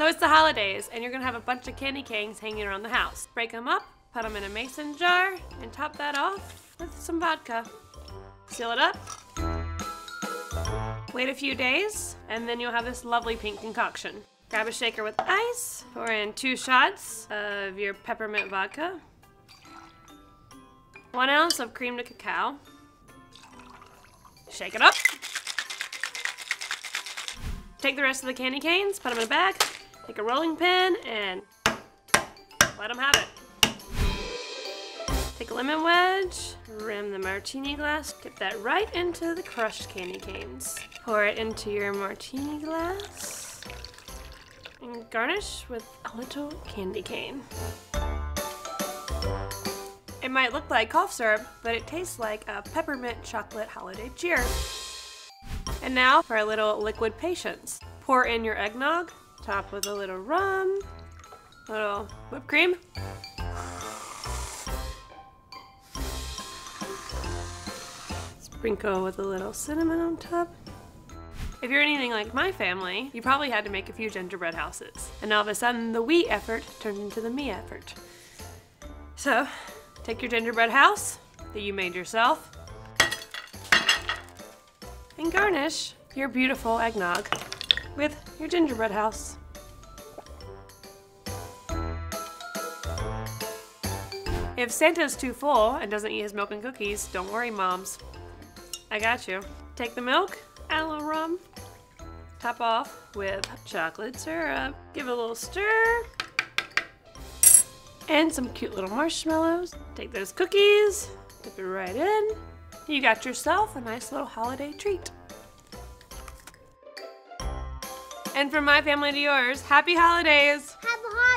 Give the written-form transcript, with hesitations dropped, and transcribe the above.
So it's the holidays, and you're gonna have a bunch of candy canes hanging around the house. Break them up, put them in a mason jar, and top that off with some vodka. Seal it up. Wait a few days, and then you'll have this lovely pink concoction. Grab a shaker with ice, pour in 2 shots of your peppermint vodka, 1 ounce of cream to cacao. Shake it up. Take the rest of the candy canes, put them in a bag, take a rolling pin, and let them have it. Take a lemon wedge, rim the martini glass, dip that right into the crushed candy canes. Pour it into your martini glass, and garnish with a little candy cane. It might look like cough syrup, but it tastes like a peppermint chocolate holiday cheer. And now for a little liquid patience. Pour in your eggnog, top with a little rum, a little whipped cream. Sprinkle with a little cinnamon on top. If you're anything like my family, you probably had to make a few gingerbread houses. And all of a sudden, the we effort turned into the me effort. So, take your gingerbread house that you made yourself and garnish your beautiful eggnog with your gingerbread house. If Santa's too full and doesn't eat his milk and cookies, don't worry, moms. I got you. Take the milk, add a little rum, top off with chocolate syrup, give it a little stir, and some cute little marshmallows. Take those cookies, dip it right in. You got yourself a nice little holiday treat. And from my family to yours, happy holidays! Happy holidays!